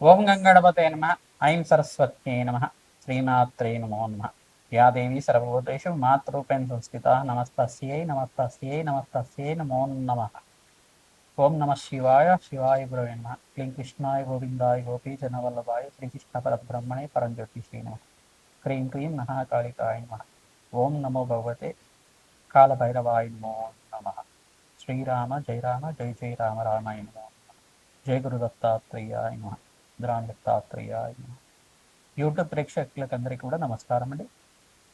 ఓం గంగణపతే నమ. ఐం సరస్వత్యై నమ. శ్రీమాత్రే నమో నమ. యా దేవీ సర్వభూతేషు మాతృరూపేణ సంస్థితా నమస్తస్యై నమస్తస్యై నమస్తస్యై నమో నమ. ఓం నమ శివాయ. శివాయ గురవే నమ. క్లీం కృష్ణాయ గోవిందాయ గోపీజనవల్లభాయ శ్రీకృష్ణ పరబ్రహ్మణే పరంజ్యోతిషే నమ. క్రీం క్లీం మహాకాళికాయ నమ. ఓం నమో భగవతే కాళభైరవాయ నమో నమ. శ్రీరామ జయ రామ జయ జయ రామ రామాయ నమో. జయ గురు దత్తాత్రేయాయ నమ. దత్తాత్రేయాయ నమ. యూట్యూబ్ ప్రేక్షకులకు అందరికీ కూడా నమస్కారం అండి.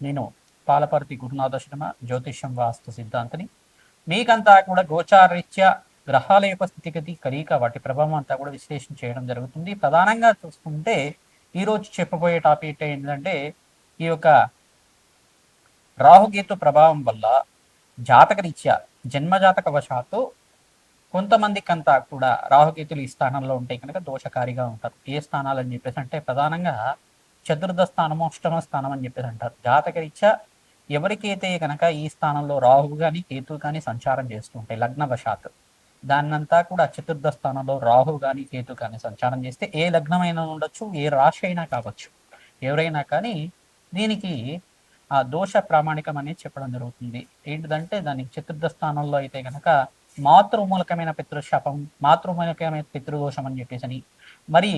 నేను పాలపర్తి గురునాథ శర్మ, జ్యోతిష్యం వాస్తు సిద్ధాంతిని. మీకంతా కూడా గోచారరీత్యా గ్రహాల యొక్క స్థితిగతి కలీక వాటి ప్రభావం అంతా కూడా విశ్లేషణ చేయడం జరుగుతుంది. ప్రధానంగా చూసుకుంటే ఈరోజు చెప్పబోయే టాపిక్ ఏంటంటే ఈ యొక్క రాహుకేతు ప్రభావం వల్ల జాతకరీత్యా జన్మజాతక వశాత్తు కొంతమందికి అంతా కూడా రాహుకేతులు ఈ స్థానంలో ఉంటే కనుక దోషకారిగా ఉంటారు. ఏ స్థానాలు అని చెప్పేసి అంటే ప్రధానంగా చతుర్థ స్థానము, అష్టమ స్థానం అని చెప్పేసి అంటారు. జాతకరీత్యా ఎవరికైతే కనుక ఈ స్థానంలో రాహువు కానీ కేతు కానీ సంచారం చేస్తుంటాయి లగ్నవశాత్తు, దాన్నంతా కూడా చతుర్థ స్థానంలో రాహు కానీ కేతు కానీ సంచారం చేస్తే ఏ లగ్నమైనా ఉండొచ్చు, ఏ రాశి అయినా కావచ్చు, ఎవరైనా కానీ దీనికి ఆ దోష ప్రామాణికం అనేది చెప్పడం జరుగుతుంది. ఏంటిదంటే దానికి చతుర్థ స్థానంలో అయితే కనుక మాతృమూలకమైన పితృశాపం, మాతృమూలకమైన పితృదోషం అని చెప్పేసి, మరి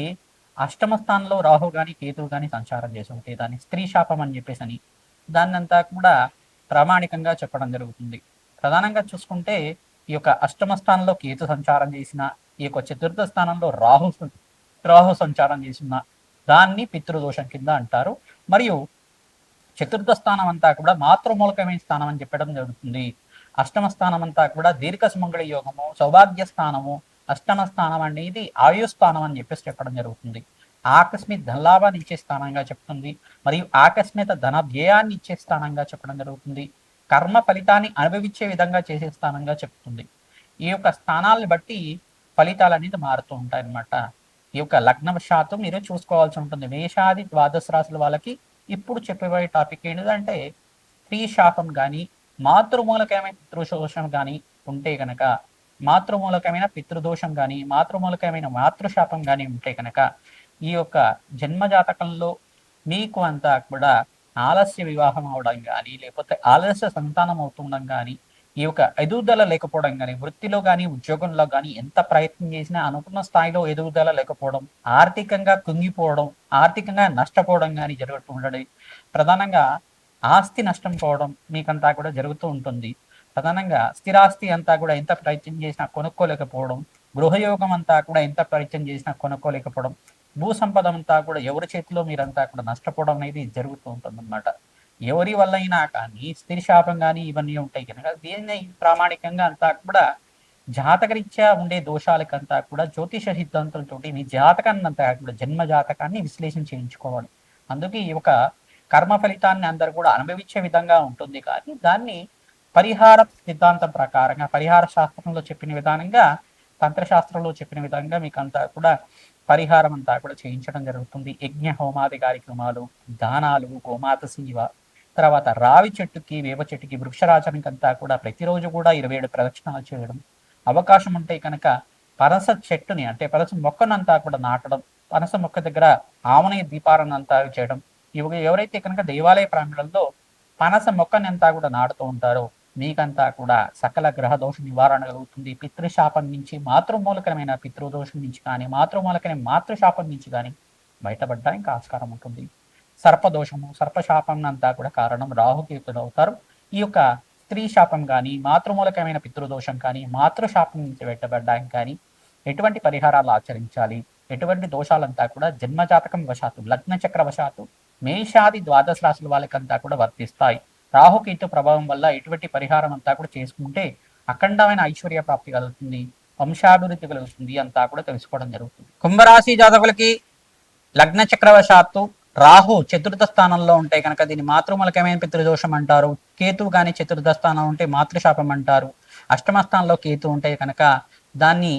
అష్టమ స్థానంలో రాహు కానీ కేతువు కానీ సంచారం చేసి ఉంటే దాన్ని స్త్రీ శాపం అని చెప్పేసి దాన్నంతా కూడా ప్రామాణికంగా చెప్పడం జరుగుతుంది. ప్రధానంగా చూసుకుంటే ఈ యొక్క అష్టమ స్థానంలో కేతు సంచారం చేసిన, ఈ యొక్క చతుర్థ స్థానంలో రాహు సంచారం చేసిన దాన్ని పితృదోషం కింద అంటారు. మరియు చతుర్థ స్థానం అంతా కూడా మాతృమూలకమైన స్థానం అని చెప్పడం జరుగుతుంది. అష్టమ స్థానం అంతా కూడా దీర్ఘ సుమంగళ యోగము, సౌభాగ్య స్థానము, అష్టమ స్థానం అనేది ఆయుస్థానం అని చెప్పేసి చెప్పడం జరుగుతుంది. ఆకస్మిక ధనలాభాన్ని ఇచ్చే స్థానంగా చెప్తుంది, మరియు ఆకస్మిక ధన వ్యయాన్ని ఇచ్చే స్థానంగా చెప్పడం జరుగుతుంది. కర్మ ఫలితాన్ని అనుభవించే విధంగా చేసే స్థానంగా చెప్తుంది. ఈ యొక్క స్థానాలను బట్టి ఫలితాలు అనేది మారుతూ ఉంటాయి అన్నమాట. ఈ యొక్క లగ్నవశాత్తు మీరు చూసుకోవాల్సి ఉంటుంది. మేషాది ద్వాదశ రాశుల వాళ్ళకి ఇప్పుడు చెప్పబోయే టాపిక్ ఏంటంటే స్త్రీ శాపం కానీ మాతృమూలకమైన పితృదోషం కానీ ఉంటే కనుక, మాతృమూలకమైన పితృదోషం కానీ మాతృమూలకమైన మాతృశాపం కానీ ఉంటే కనుక ఈ యొక్క జన్మజాతకంలో మీకు అంతా కూడా ఆలస్య వివాహం అవడం కానీ, లేకపోతే ఆలస్య సంతానం అవుతుండడం కానీ, ఈ యొక్క ఎదుగుదల లేకపోవడం కానీ, వృత్తిలో కానీ ఉద్యోగంలో కానీ ఎంత ప్రయత్నం చేసినా అనుకున్న స్థాయిలో ఎదుగుదల లేకపోవడం, ఆర్థికంగా కుంగిపోవడం, ఆర్థికంగా నష్టపోవడం కానీ జరుగుతూ ఉండడం, ప్రధానంగా ఆస్తి నష్టం పోవడం మీకంతా కూడా జరుగుతూ ఉంటుంది. ప్రధానంగా స్థిరాస్తి అంతా కూడా ఎంత ప్రయత్నం చేసినా కొనుక్కోలేకపోవడం, గృహయోగం అంతా కూడా ఎంత ప్రయత్నం చేసినా కొనుక్కోలేకపోవడం, భూ సంపద అంతా కూడా ఎవరి చేతిలో మీరంతా కూడా నష్టపోవడం అనేది జరుగుతూ ఉంటుంది అన్నమాట. ఎవరి వల్ల అయినా కానీ స్త్రీ శాపం కానీ ఇవన్నీ ఉంటాయి కనుక దీన్ని ప్రామాణికంగా అంతా కూడా జాతకరీత్యా ఉండే దోషాలకంతా కూడా జ్యోతిష సిద్ధాంతాలతో మీ జాతకాన్ని అంతా కూడా జన్మ జాతకాన్ని విశ్లేషణ చేయించుకోవాలి. అందుకే ఈ యొక్క కర్మ ఫలితాన్ని అందరూ కూడా అనుభవించే విధంగా ఉంటుంది. కానీ దాన్ని పరిహార సిద్ధాంతం ప్రకారంగా, పరిహార శాస్త్రంలో చెప్పిన విధానంగా, తంత్రశాస్త్రంలో చెప్పిన విధంగా మీకు అంతా కూడా పరిహారం అంతా కూడా చేయించడం జరుగుతుంది. యజ్ఞ హోమాది కార్యక్రమాలు, దానాలు, గోమాత సేవ, తర్వాత రావి చెట్టుకి వేప చెట్టుకి వృక్షరాజానికి అంతా కూడా ప్రతిరోజు కూడా 27 ప్రదక్షిణాలు చేయడం, అవకాశం ఉంటే కనుక పనస చెట్టుని అంటే పనస మొక్కనంతా కూడా నాటడం, పనస మొక్క దగ్గర ఆమనయ దీపాలను అంతా చేయడం, ఎవరైతే కనుక దేవాలయ ప్రాంగణంలో పనస మొక్కని అంతా కూడా నాటుతూ ఉంటారో మీకంతా కూడా సకల గ్రహ దోష నివారణ కలుగుతుంది. పితృశాపం నుంచి, మాతృమూలకమైన పితృదోషం నుంచి కానీ, మాతృమూలకమైన మాతృశాపం నుంచి కానీ బయటపడడానికి ఆస్కారం ఉంటుంది. సర్పదోషము, సర్పశాపం అంతా కూడా కారణం రాహుకేతులు అవుతారు. ఈ యొక్క స్త్రీ శాపం కానీ, మాతృమూలకమైన పితృదోషం కానీ, మాతృశాపం నుంచి బయటపడడానికి కానీ ఎటువంటి పరిహారాలు ఆచరించాలి, ఎటువంటి దోషాలంతా కూడా జన్మజాతకం వశాత్తు, లగ్న చక్ర వశాత్తు మేషాది ద్వాదశ రాశుల వాళ్ళకంతా కూడా వర్తిస్తాయి. రాహుకేతు ప్రభావం వల్ల ఎటువంటి పరిహారం అంతా కూడా చేసుకుంటే అఖండమైన ఐశ్వర్య ప్రాప్తి కలుగుతుంది, వంశాభివృద్ధి కలుగుతుంది అంతా కూడా తెలుసుకోవడం జరుగుతుంది. కుంభరాశి జాతకులకి లగ్న చక్రవశాత్తు రాహు చతుర్థ స్థానంలో ఉంటే కనుక దీన్ని మాతృమూలకమైన పితృదోషం అంటారు. కేతు కానీ చతుర్థ స్థానం ఉంటే మాతృశాపం అంటారు. అష్టమ స్థానంలో కేతు ఉంటే కనుక దాన్ని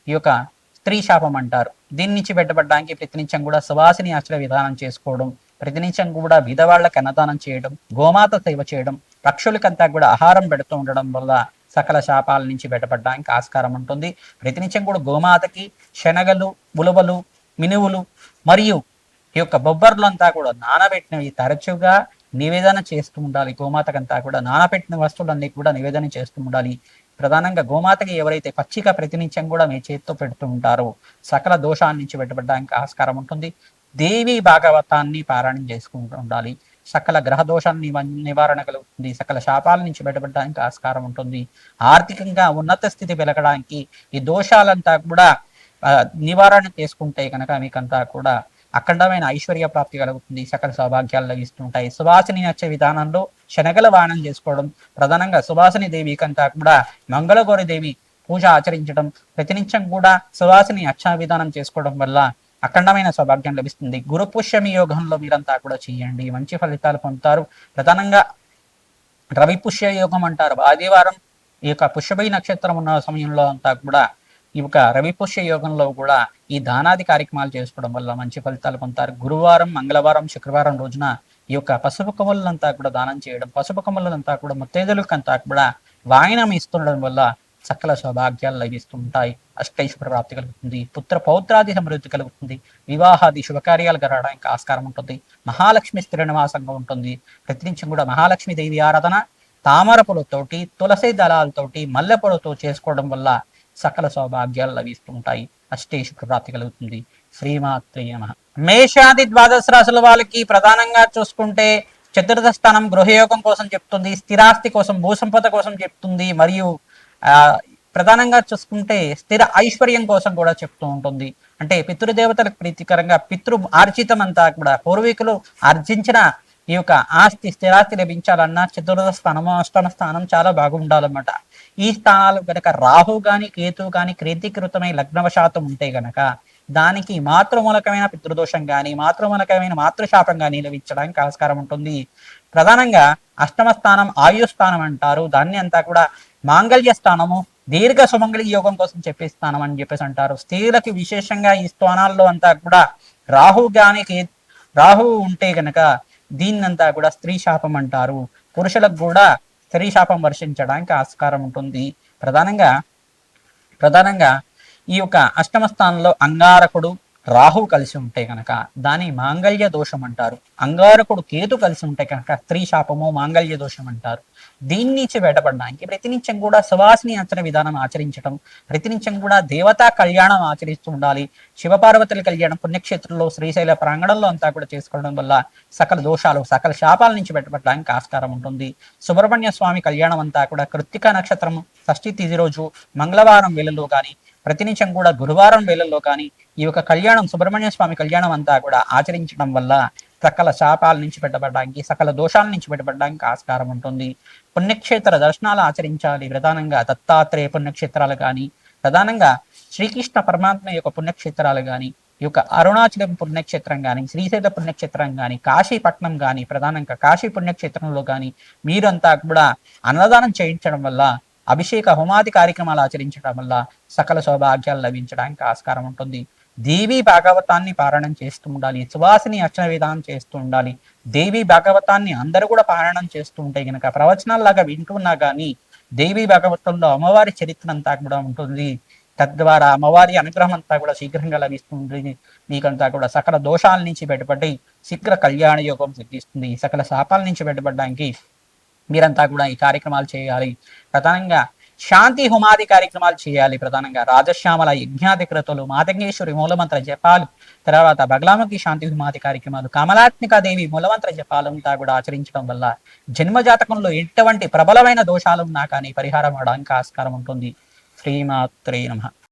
ఈ యొక్క స్త్రీ శాపం అంటారు. దీని నుంచి బయటపడడానికి ప్రతినిత్యం కూడా సువాసిని ఆచర విధానం చేసుకోవడం, ప్రతినిత్యం కూడా విధవాళ్లకు అన్నదానం చేయడం, గోమాత సేవ చేయడం, పక్షులకంతా కూడా ఆహారం పెడుతూ ఉండడం వల్ల సకల శాపాల నుంచి బయటపడడానికి ఆస్కారం ఉంటుంది. ప్రతినిత్యం కూడా గోమాతకి శనగలు, ఉలవలు, మినువులు మరియు ఈ యొక్క బొబ్బర్లంతా కూడా నానబెట్టినవి తరచుగా నివేదన చేస్తూ ఉండాలి. గోమాతకంతా కూడా నానబెట్టిన వస్తువులన్నీ కూడా నివేదన చేస్తూ ఉండాలి. ప్రధానంగా గోమాతకి ఎవరైతే పచ్చిక ప్రతినిత్యం కూడా మీ చేతితో పెడుతూ ఉంటారో సకల దోషాన్ని నుంచి బయటపడడానికి ఆస్కారం ఉంటుంది. దేవి భాగవతాన్ని పారాయణం చేసుకుంటూ ఉండాలి. సకల గ్రహ దోషాన్ని నివారణ కలుగుతుంది. సకల శాపాల నుంచి బయటపడడానికి ఆస్కారం ఉంటుంది. ఆర్థికంగా ఉన్నత స్థితి వెలగడానికి ఈ దోషాలంతా కూడా నివారణ చేసుకుంటే కనుక మీకంతా కూడా అఖండమైన ఐశ్వర్య ప్రాప్తి కలుగుతుంది. సకల సౌభాగ్యాలు లభిస్తుంటాయి. సువాసిని నచ్చే విధానంలో శనగల వాహనం చేసుకోవడం, ప్రధానంగా సువాసిని దేవికంతా కూడా మంగళగౌరి దేవి పూజ ఆచరించడం, ప్రతినిత్యం కూడా సువాసిని అర్చన విధానం చేసుకోవడం వల్ల అఖండమైన సౌభాగ్యం లభిస్తుంది. గురు పుష్యమి యోగంలో మీరంతా కూడా చేయండి, మంచి ఫలితాలు పొందుతారు. ప్రధానంగా రవి పుష్య యోగం అంటారు. ఆదివారం ఈ యొక్క పుష్యభి నక్షత్రం ఉన్న సమయంలో అంతా కూడా ఈ యొక్క రవి పుష్య యోగంలో కూడా ఈ దానాది కార్యక్రమాలు చేసుకోవడం వల్ల మంచి ఫలితాలు పొందుతారు. గురువారం, మంగళవారం, శుక్రవారం రోజున ఈ యొక్క పసుపు కొమ్ములంతా కూడా దానం చేయడం, పసుపు కొమ్ములంతా కూడా ముత్తైదులకంతా కూడా వాయినం ఇస్తుండడం వల్ల సకల సౌభాగ్యాలు లభిస్తుంటాయి. అష్టైశ్వర ప్రాప్తి కలుగుతుంది. పుత్ర పౌత్రాది సమృద్ధి కలుగుతుంది. వివాహాది శుభకార్యాలు జరగడానికి ఆస్కారం ఉంటుంది. మహాలక్ష్మి స్థిర నివాసంగా ఉంటుంది. ప్రతినిత్యం కూడా మహాలక్ష్మి దేవి ఆరాధన తామర పూలతోటి, తులసి దళాలతోటి, మల్లె పూలతో చేసుకోవడం వల్ల సకల సౌభాగ్యాలు లభిస్తుంటాయి. అష్టైశ్వర ప్రాప్తి కలుగుతుంది. శ్రీమాత్రే నమః. మేషాది ద్వాదశ రాశుల వాళ్ళకి ప్రధానంగా చూసుకుంటే చతుర్థ స్థానం గృహయోగం కోసం చెప్తుంది, స్థిరాస్తి కోసం, భూసంపద కోసం చెప్తుంది, మరియు ప్రధానంగా చూసుకుంటే స్థిర ఐశ్వర్యం కోసం కూడా చెప్తూ ఉంటుంది. అంటే పితృదేవతలకు ప్రీతికరంగా పితృ ఆర్జితం అంతా కూడా పూర్వీకులు ఆర్జించిన ఈ యొక్క ఆస్తి స్థిరాస్తి లభించాలన్నా చతుర్థ స్థానము, అష్టమ స్థానం చాలా బాగుండాలన్నమాట. ఈ స్థానాలు గనక రాహు గాని కేతు గాని క్రీతికృతమై లగ్నవశాతం ఉంటే గనక దానికి మాతృమూలకమైన పితృదోషం కానీ మాతృమూలకమైన మాతృశాపం కానీ లభించడానికి ఆస్కారం ఉంటుంది. ప్రధానంగా అష్టమ స్థానం ఆయుస్థానం అంటారు. దాన్ని అంతా కూడా మాంగళ్య స్థానము, దీర్ఘ సుమంగళి యోగం కోసం చెప్పే స్థానం అని చెప్పేసి అంటారు. స్త్రీలకి విశేషంగా ఈ స్థానాల్లో అంతా కూడా రాహు ఉంటే గనక దీన్నంతా కూడా స్త్రీ శాపం అంటారు. పురుషులకు కూడా స్త్రీ శాపం వర్షించడానికి ఆస్కారం ఉంటుంది. ప్రధానంగా ఈ యొక్క అష్టమ స్థానంలో అంగారకుడు రాహు కలిసి ఉంటే కనుక దాని మాంగళ్య దోషం అంటారు. అంగారకుడు కేతు కలిసి ఉంటే కనుక స్త్రీ శాపము, మాంగళ్య దోషం అంటారు. దీని నుంచి బయటపడడానికి ప్రతినిత్యం కూడా సువాసిని ఆచరణ విధానం ఆచరించడం, ప్రతినిత్యం కూడా దేవతా కళ్యాణం ఆచరిస్తూ ఉండాలి. శివపార్వతుల కళ్యాణం పుణ్యక్షేత్రంలో శ్రీశైల ప్రాంగణంలో అంతా కూడా చేసుకోవడం వల్ల సకల దోషాలు, సకల శాపాల నుంచి బయటపడడానికి ఆస్కారం ఉంటుంది. సుబ్రహ్మణ్య స్వామి కళ్యాణం అంతా కూడా కృత్తిక నక్షత్రం షష్ఠి తిథి రోజు మంగళవారం వేళల్లో కానీ, ప్రతినిత్యం కూడా గురువారం వేళల్లో కానీ ఈ యొక్క కళ్యాణం, సుబ్రహ్మణ్య స్వామి కళ్యాణం అంతా కూడా ఆచరించడం వల్ల సకల శాపాల నుంచి బయటపడడానికి, సకల దోషాల నుంచి బయటపడడానికి ఆస్కారం ఉంటుంది. పుణ్యక్షేత్ర దర్శనాలు ఆచరించాలి. ప్రధానంగా దత్తాత్రేయ పుణ్యక్షేత్రాలు కానీ, ప్రధానంగా శ్రీకృష్ణ పరమాత్మ యొక్క పుణ్యక్షేత్రాలు కానీ, ఈ యొక్క అరుణాచలం పుణ్యక్షేత్రం కానీ, శ్రీశైల పుణ్యక్షేత్రం కానీ, కాశీపట్నం కానీ, ప్రధానంగా కాశీ పుణ్యక్షేత్రంలో కానీ మీరంతా కూడా అన్నదానం చేయించడం వల్ల, అభిషేక హోమాది కార్యక్రమాలు ఆచరించడం వల్ల సకల సౌభాగ్యాలు లభించడానికి ఆస్కారం ఉంటుంది. దేవి భాగవతాన్ని పారాయణం చేస్తూ ఉండాలి. సువాసిని అర్చన విధానం చేస్తూ ఉండాలి. దేవి భాగవతాన్ని అందరూ కూడా పారాయణం చేస్తూ ఉంటే కనుక ప్రవచనాల్లాగా వింటున్నా కానీ దేవి భాగవతంలో అమ్మవారి చరిత్ర అంతా కూడా ఉంటుంది. తద్వారా అమ్మవారి అనుగ్రహం అంతా కూడా శీఘ్రంగా లభిస్తుంది. మీకంతా కూడా సకల దోషాల నుంచి బయటపడి శీఘ్ర కళ్యాణ యోగం సిద్ధిస్తుంది. సకల శాపాల నుంచి బయటపడడానికి మీరంతా కూడా ఈ కార్యక్రమాలు చేయాలి. ప్రధానంగా శాంతి హోమాది కార్యక్రమాలు చేయాలి. ప్రధానంగా రాజశ్యామల యజ్ఞాది క్రతులు, మాతంగేశ్వరి మూలమంత్ర జపాలు, తర్వాత బగలాముఖి శాంతి హోమాది కార్యక్రమాలు, కమలాత్మిక దేవి మూలమంత్ర జపాలంతా కూడా ఆచరించడం వల్ల జన్మజాతకంలో ఎటువంటి ప్రబలమైన దోషాలు ఉన్నా కానీ పరిహారం అవడానికి ఆస్కారం ఉంటుంది. శ్రీమాత్రే నమః.